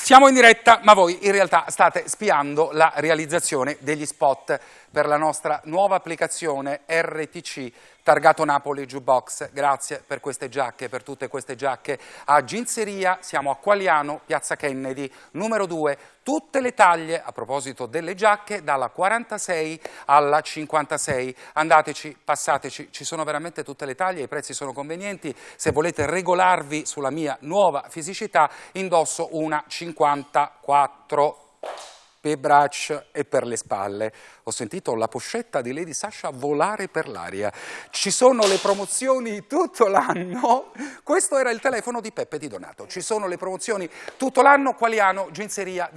Siamo in diretta, ma voi in realtà state spiando la realizzazione degli spot per la nostra nuova applicazione RTC Targato Napoli Jukebox. Grazie per queste giacche, per tutte queste giacche. A Ginzeria, siamo a Qualiano, Piazza Kennedy, numero 2. Tutte le taglie, a proposito delle giacche, dalla 46 alla 56. Andateci, passateci, ci sono veramente tutte le taglie, i prezzi sono convenienti. Se volete regolarvi sulla mia nuova fisicità, indosso una 54 per braccia e per le spalle. Ho sentito la poscetta di Lady Sasha volare per l'aria. Ci sono le promozioni tutto l'anno. Questo era il telefono di Peppe Di Donato. Ci sono le promozioni tutto l'anno. Qualiano, Ginzeria,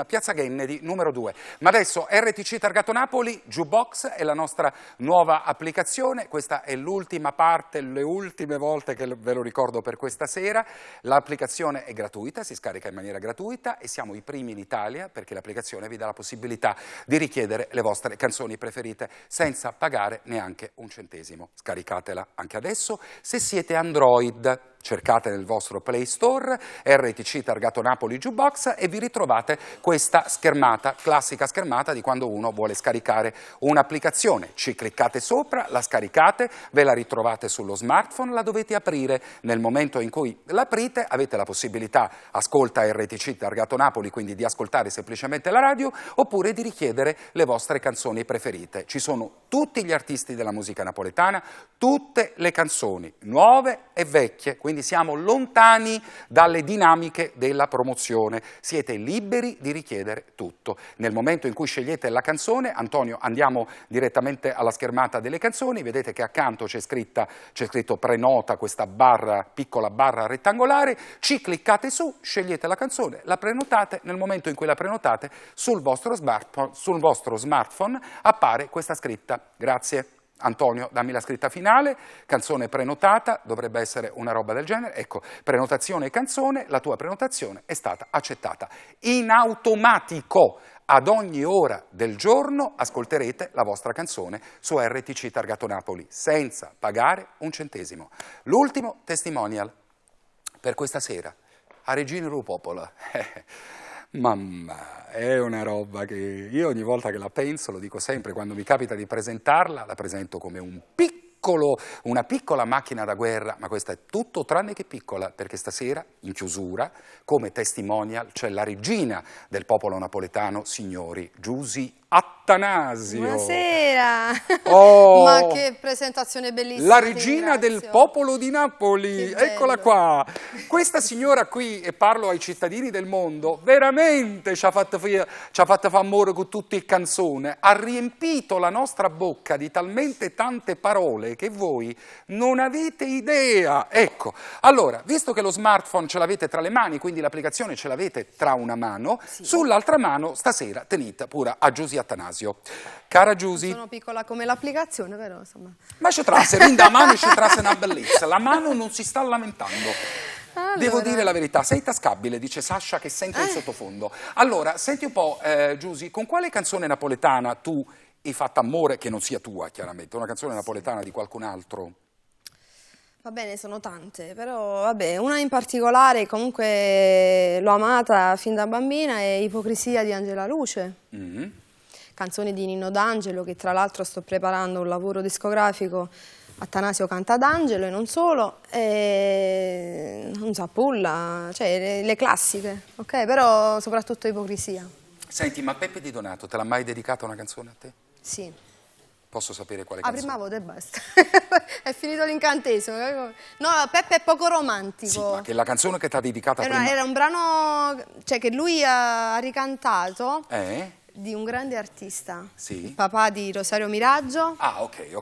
Piazza Kennedy, numero 2. Ma adesso RTC Targato Napoli, Jukebox è la nostra nuova applicazione. Questa è l'ultima parte, le ultime volte che ve lo ricordo per questa sera. L'applicazione è gratuita, si scarica in maniera gratuita e siamo i primi in Italia perché l'applicazione vi dà la possibilità di richiedere le vostre canzoni preferite senza pagare neanche un centesimo. Scaricatela anche adesso. Se siete Android, cercate nel vostro Play Store RTC Targato Napoli Jukebox e vi ritrovate questa schermata, classica schermata di quando uno vuole scaricare un'applicazione. Ci cliccate sopra, la scaricate, ve la ritrovate sullo smartphone, la dovete aprire. Nel momento in cui l'aprite avete la possibilità, ascolta RTC Targato Napoli, quindi di ascoltare semplicemente la radio, oppure di richiedere le vostre canzoni preferite. Ci sono tutti gli artisti della musica napoletana, tutte le canzoni, nuove e vecchie, quindi siamo lontani dalle dinamiche della promozione. Siete liberi di richiedere tutto. Nel momento in cui scegliete la canzone, Antonio, andiamo direttamente alla schermata delle canzoni, vedete che accanto c'è scritto prenota, questa barra, piccola barra rettangolare, ci cliccate su, scegliete la canzone, la prenotate. Nel momento in cui la prenotate, sul vostro smartphone appare questa scritta. Grazie. Antonio, dammi la scritta finale, canzone prenotata, dovrebbe essere una roba del genere, ecco, prenotazione e canzone, la tua prenotazione è stata accettata. In automatico, ad ogni ora del giorno, ascolterete la vostra canzone su RTC Targato Napoli, senza pagare un centesimo. L'ultimo testimonial per questa sera, a Regina Rupopola. Mamma, è una roba che io ogni volta che la penso, lo dico sempre, quando mi capita di presentarla, la presento come una piccola macchina da guerra, ma questa è tutto tranne che piccola, perché stasera, in chiusura, come testimonial, c'è la regina del popolo napoletano, signori, Giusy Attanasio. Buonasera! Oh, ma che presentazione bellissima! La regina del popolo di Napoli, eccola qua! Questa signora qui, e parlo ai cittadini del mondo, veramente ci ha fatto fare amore con tutte le canzoni, ha riempito la nostra bocca di talmente tante parole che voi non avete idea. Ecco, allora, visto che lo smartphone ce l'avete tra le mani, quindi l'applicazione ce l'avete tra una mano, sì, sull'altra mano stasera tenete pure a Giusy Attanasio. Cara Giusy. Sono piccola come l'applicazione, però insomma. Ma ci trasse, rinda a mano ci trasse una bellezza. La mano non si sta lamentando. Allora. Devo dire la verità, sei tascabile, dice Sasha che sente in sottofondo. Allora, senti un po', Giusy, con quale canzone napoletana tu hai fatto amore, che non sia tua chiaramente, una canzone napoletana di qualcun altro? Va bene, sono tante, però vabbè, una in particolare comunque l'ho amata fin da bambina è Ipocrisia di Angela Luce. Canzone di Nino D'Angelo, che tra l'altro sto preparando un lavoro discografico. Attanasio canta d'Angelo e non solo, e un Zappulla, cioè le classiche, ok? Però soprattutto Ipocrisia. Senti, ma Peppe Di Donato te l'ha mai dedicata una canzone a te? Sì. Posso sapere quale canzone? Prima volta e basta. È finito l'incantesimo. No, Peppe è poco romantico. Sì, ma che la canzone che ti ha dedicata prima... Era un brano, cioè, che lui ha ricantato di un grande artista, sì, il papà di Rosario Miraggio. Ah, ok.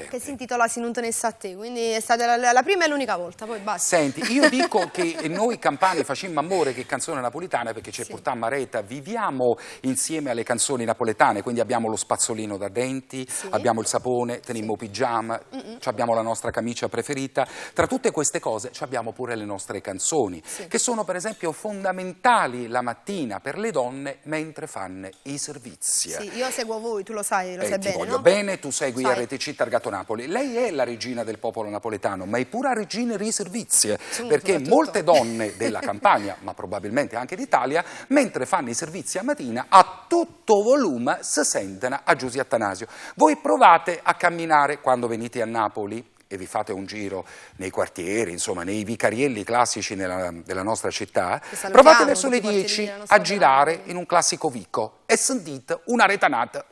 Che si intitola Si non tenesse a te, quindi è stata la prima e l'unica volta, poi basta. Senti, io dico che noi campani facemmo amore che canzone napoletana perché ci portammo a rete, viviamo insieme alle canzoni napoletane, quindi abbiamo lo spazzolino da denti, abbiamo il sapone, tenimmo pigiama, abbiamo la nostra camicia preferita. Tra tutte queste cose abbiamo pure le nostre canzoni, che sono per esempio fondamentali la mattina per le donne mentre fanno i Riservizia. Sì, io seguo voi, tu lo sai, lo sai Ti bene, voglio no? bene, tu segui Sai. RTC Targato Napoli. Lei è la regina del popolo napoletano, ma è pure regina Riservizia, perché soprattutto. molte donne della Campania, ma probabilmente anche d'Italia, mentre fanno i servizi a mattina, a tutto volume si sentono a Giusy Attanasio. Voi provate a camminare quando venite a Napoli e vi fate un giro nei quartieri, insomma, nei vicarielli classici della nostra città, provate verso le 10 a girare in un classico vico e sentite una retanata,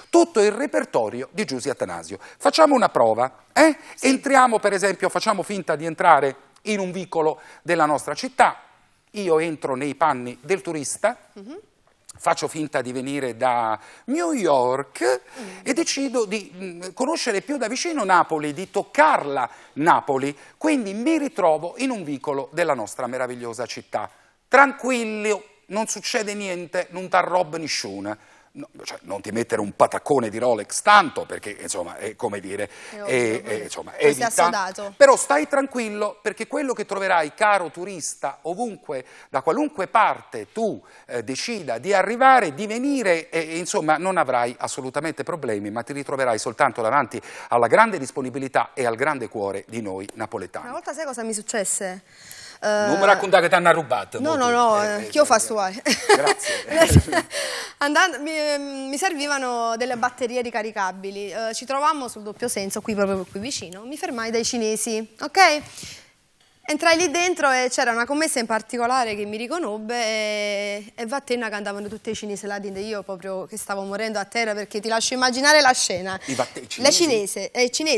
tutto il repertorio di Giusy Attanasio. Facciamo una prova, eh? Sì. Entriamo, per esempio, facciamo finta di entrare in un vicolo della nostra città, io entro nei panni del turista, faccio finta di venire da New York e decido di conoscere più da vicino Napoli, di toccarla Napoli, quindi mi ritrovo in un vicolo della nostra meravigliosa città. Tranquillo, non succede niente, non t'arroba nessuno. No, cioè, non ti mettere un pataccone di Rolex tanto, perché insomma è come dire, insomma, evita, però stai tranquillo, perché quello che troverai, caro turista, ovunque, da qualunque parte tu decida di arrivare, di venire, insomma non avrai assolutamente problemi, ma ti ritroverai soltanto davanti alla grande disponibilità e al grande cuore di noi napoletani. Una volta sai cosa mi successe? Non mi raccontare che ti hanno rubato. No, che io faccio fare. Grazie. Mi servivano delle batterie ricaricabili. Ci trovammo sul doppio senso, qui proprio qui vicino. Mi fermai dai cinesi, ok? Entrai lì dentro e c'era una commessa in particolare che mi riconobbe e Vattenna cantavano tutti i cinesi là dentro. Io proprio che stavo morendo a terra, perché ti lascio immaginare la scena. Le cinese,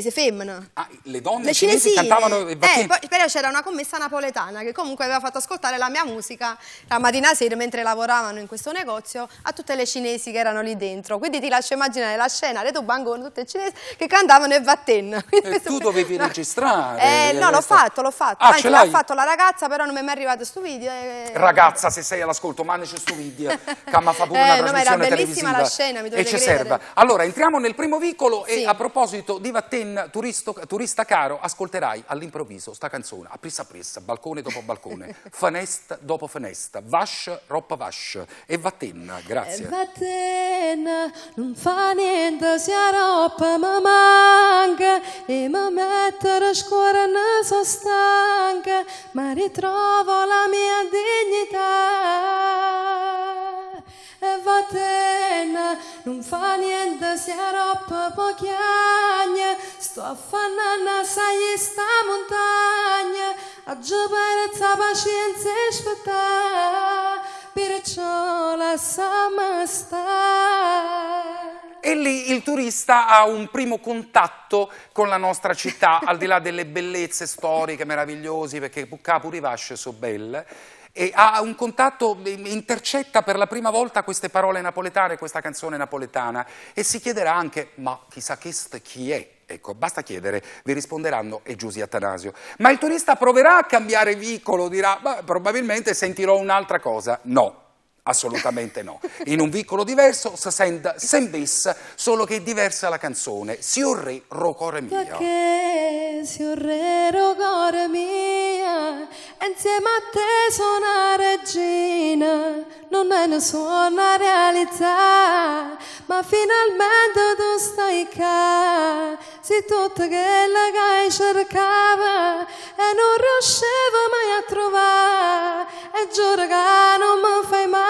femmina. Ah, le donne cinesi cantavano però c'era una commessa napoletana che comunque aveva fatto ascoltare la mia musica la mattina sera mentre lavoravano in questo negozio a tutte le cinesi che erano lì dentro. Quindi ti lascio immaginare la scena, le tubangone, tutte le cinesi che cantavano e Vattenna. E tu dovevi registrare. No, l'ho fatto. Ah, l'ha fatto la ragazza, però non mi è mai arrivato sto video. Ragazza, se sei all'ascolto, mandaci sto video, che mi fa pure una trasmissione televisiva. La scena, mi e ci credere. serva. Allora, entriamo nel primo vicolo sì. E a proposito di Vattenna, turista caro, ascolterai all'improvviso sta canzone, a pressa, balcone dopo balcone, fanesta dopo fanesta, vascia, roppa vascia. E Vattenna, grazie. Vattenna, non fa niente, se la roppa mi manca e mi mettere a scuola ne so stanca. Ma ritrovo la mia dignità. E Vattenna, non fa niente, se roppa pochiagna, sto affannando sai sta montagna, a giocare pazienza e aspettare, perciò lasciamo stare. E lì il turista ha un primo contatto con la nostra città, al di là delle bellezze storiche meravigliose, perché pure i vasce sono belle, e ha un contatto, intercetta per la prima volta queste parole napoletane, questa canzone napoletana, e si chiederà anche, ma chissà chi è? Ecco, basta chiedere, vi risponderanno è Giusy Attanasio. Ma il turista proverà a cambiare vicolo, dirà, probabilmente sentirò un'altra cosa. No. Assolutamente no. In un vicolo diverso si sente sempre, solo che è diversa la canzone. Sion re rocore mia. Perché Sion re rocore mia, insieme a te sono una regina, non è nessuna realtà, ma finalmente tu stai qua. Sei tutto quello che cercava e non riuscivo mai a trovare, e giuro che non mi fai male.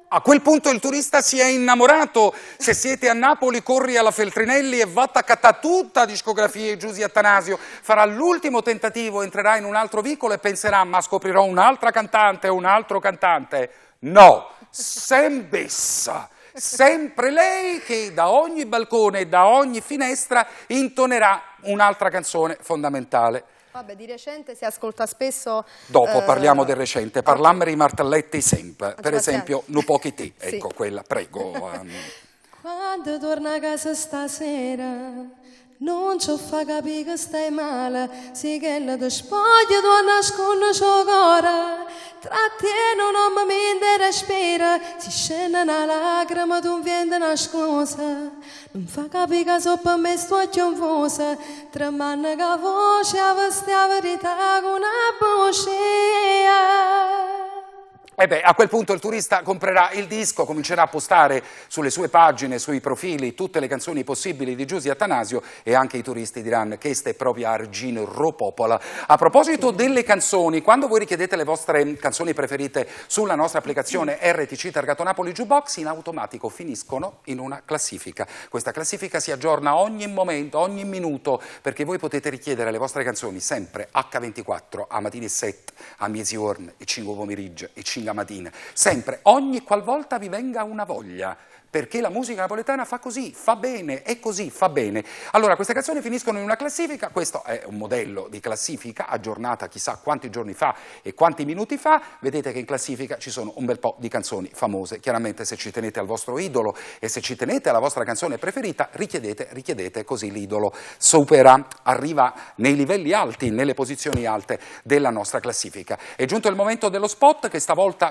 A quel punto il turista si è innamorato. Se siete a Napoli, corri alla Feltrinelli e vatta a cattare tutta la discografia di Giusy Attanasio. Farà l'ultimo tentativo, entrerà in un altro vicolo e penserà, ma scoprirò un'altra cantante, un altro cantante. No, sembessa. Sempre lei che da ogni balcone e da ogni finestra intonerà un'altra canzone fondamentale. Vabbè, di recente si ascolta spesso... Dopo parliamo del recente, parliamo di martelletti sempre, per esempio, Nu pochi te, ecco sì. Quella, prego. Quando torna a casa stasera, non ci fa capire che stai male, sì che la ti spoglia, tu nascondi il suo cuore, trattieni un momento e respira, si scende una lacrima, tu vieni nascosta, non fa capire che so per me sto confusa, tremando che voce, a veste la verità con una bugia. E beh, a quel punto il turista comprerà il disco, comincerà a postare sulle sue pagine, sui profili, tutte le canzoni possibili di Giusy Attanasio e anche i turisti diranno che questa è proprio Argine Ropopola. A proposito delle canzoni, quando voi richiedete le vostre canzoni preferite sulla nostra applicazione RTC Targato Napoli Jukebox, in automatico finiscono in una classifica. Questa classifica si aggiorna ogni momento, ogni minuto, perché voi potete richiedere le vostre canzoni sempre H24, a mattina 7, a mezzogiorno, e 5 pomeriggio, e 5 mattina, sempre, ogni qualvolta vi venga una voglia, perché la musica napoletana fa così, fa bene, e così fa bene. Allora, queste canzoni finiscono in una classifica, questo è un modello di classifica aggiornata chissà quanti giorni fa e quanti minuti fa, vedete che in classifica ci sono un bel po' di canzoni famose, chiaramente se ci tenete al vostro idolo e se ci tenete alla vostra canzone preferita, richiedete, così l'idolo supera, arriva nei livelli alti, nelle posizioni alte della nostra classifica. È giunto il momento dello spot, che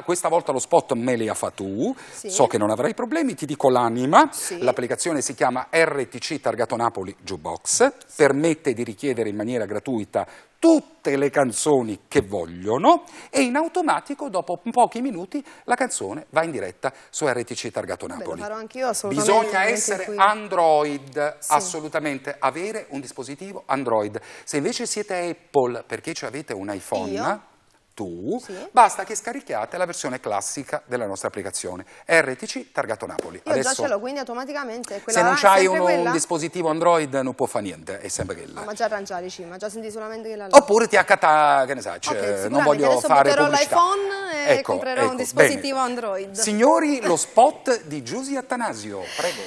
questa volta lo spot me li ha fatto tu, sì. So che non avrai problemi, ti dico l'anima, sì. L'applicazione si chiama RTC Targato Napoli Jukebox, sì. Permette di richiedere in maniera gratuita tutte le canzoni che vogliono e in automatico dopo pochi minuti la canzone va in diretta su RTC Targato Napoli. Lo farò anch'io, assolutamente. Bisogna essere Android, sì. Assolutamente, avere un dispositivo Android. Se invece siete Apple perché avete un iPhone... Sì. Basta che scarichiate la versione classica della nostra applicazione RTC Targato Napoli. Io già ce l'ho, quindi automaticamente se non c'hai un dispositivo Android non può fare niente, è sempre quella. No, ma già arrangiare ma già senti solamente quella là. Oppure ti accatta, che ne sai, okay, non voglio adesso fare pubblicità. l'iPhone e comprerò un dispositivo bene. Android. Signori, lo spot di Giusy Attanasio, prego.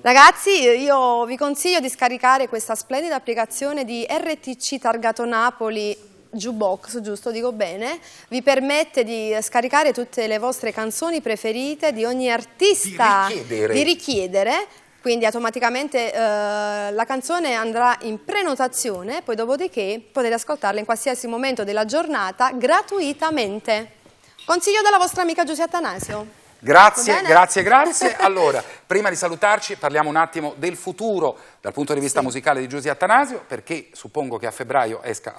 Ragazzi, io vi consiglio di scaricare questa splendida applicazione di RTC Targato Napoli Jukebox, giusto, dico bene, vi permette di scaricare tutte le vostre canzoni preferite di ogni artista, di richiedere, quindi automaticamente la canzone andrà in prenotazione, poi dopodiché potete ascoltarla in qualsiasi momento della giornata gratuitamente. Consiglio dalla vostra amica Giusy Attanasio. Grazie, grazie. Allora, prima di salutarci parliamo un attimo del futuro dal punto di vista musicale di Giusy Attanasio, perché suppongo che a febbraio esca,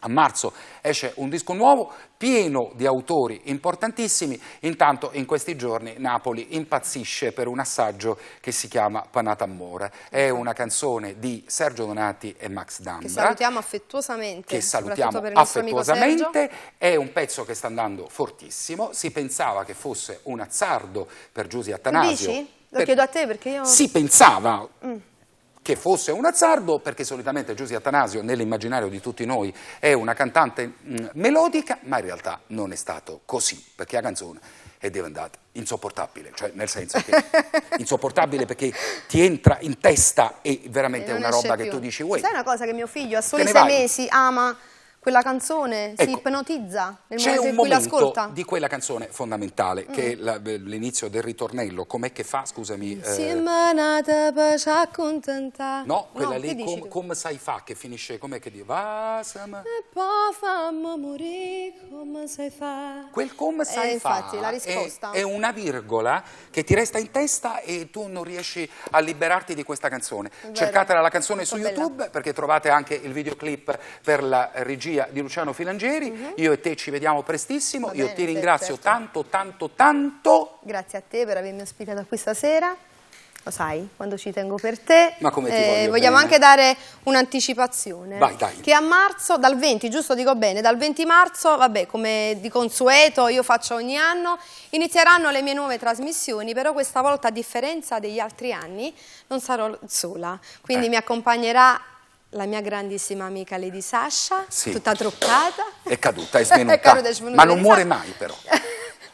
a marzo esce un disco nuovo pieno di autori importantissimi. Intanto in questi giorni Napoli impazzisce per un assaggio che si chiama Panata Amore. È una canzone di Sergio Donati e Max D'Ambra. Che salutiamo affettuosamente. È un pezzo che sta andando fortissimo. Si pensava che fosse un azzardo per Giusy Attanasio. Dici? Lo chiedo a te perché io... Si pensava... che fosse un azzardo, perché solitamente Giusy Attanasio nell'immaginario di tutti noi è una cantante melodica, ma in realtà non è stato così, perché la canzone è diventata insopportabile, cioè nel senso che insopportabile perché ti entra in testa e veramente è una roba che tu dici uè. Sai una cosa, che mio figlio a soli 6 mesi ama quella canzone, si ipnotizza nel momento in cui l'ascolta. C'è un momento di quella canzone fondamentale, che è l'inizio del ritornello, com'è che fa, scusami? Simanata per ci accontentare. No, quella lì, come sai fa, che finisce, com'è che dice? E poi fammi morire, come sai fa. Quel come sai fa, infatti, la risposta. È una virgola che ti resta in testa e tu non riesci a liberarti di questa canzone. Cercatela la canzone su YouTube, perché trovate anche il videoclip per la regia di Luciano Filangieri. Io e te ci vediamo prestissimo. Io ti ringrazio tanto. Grazie a te per avermi ospitato qui stasera. Lo sai, quando ci tengo per te. Ma come ti voglio vogliamo bene. Anche dare un'anticipazione. Vai, dai. Che a marzo, dal 20, giusto dico bene, dal 20 marzo, vabbè, come di consueto io faccio ogni anno, inizieranno le mie nuove trasmissioni, però questa volta, a differenza degli altri anni, non sarò sola. Quindi mi accompagnerà la mia grandissima amica Lady Sasha, tutta truccata. È caduta, è svenuta, ma non muore mai però.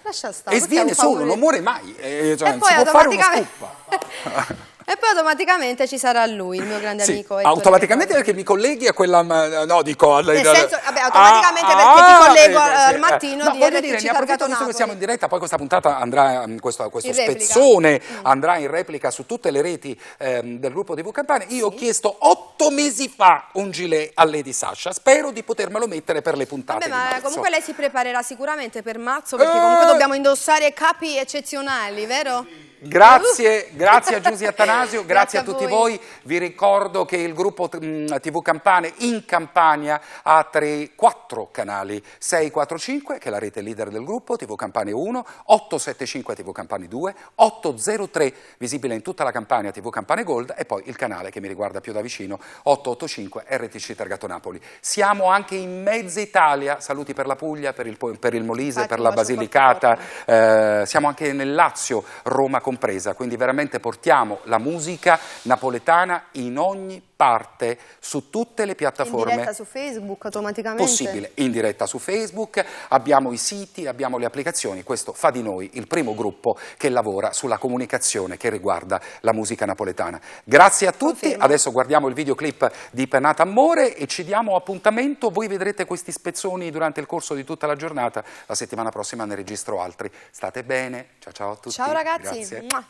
Lascia stare. E sviene solo, non muore mai. E poi si può fare uno scoop. E poi automaticamente ci sarà lui, il mio grande amico. Automaticamente perché mi colleghi a quella... No, dico... Nel senso, vabbè, automaticamente perché ti collego al mattino di RTC Targato Napoli. Che siamo in diretta, poi questa puntata andrà, questo spezzone andrà in replica su tutte le reti del gruppo TV Campane. Io ho chiesto 8 mesi fa un gilet a Lady Sasha, spero di potermelo mettere per le puntate di marzo. Comunque lei si preparerà sicuramente per marzo, perché comunque dobbiamo indossare capi eccezionali, vero? Grazie a Giusy Attanasio, grazie a tutti voi. voi. Vi ricordo che il gruppo TV Campane in Campania ha 4 canali, 645 che è la rete leader del gruppo, TV Campane 1, 875 TV Campane 2, 803 visibile in tutta la Campania TV Campane Gold e poi il canale che mi riguarda più da vicino 885 RTC Targato Napoli. Siamo anche in mezza Italia, saluti per la Puglia, per il Molise, per la Basilicata, siamo anche nel Lazio, Roma compresa, quindi veramente portiamo la musica napoletana in ogni parte, su tutte le piattaforme. In diretta su Facebook automaticamente? Possibile, in diretta su Facebook, abbiamo i siti, abbiamo le applicazioni, questo fa di noi il primo gruppo che lavora sulla comunicazione che riguarda la musica napoletana. Grazie a tutti, Confermo. Adesso guardiamo il videoclip di Pennata Amore e ci diamo appuntamento, voi vedrete questi spezzoni durante il corso di tutta la giornata, la settimana prossima ne registro altri. State bene, ciao ciao a tutti. Ciao ragazzi. Grazie. Mua.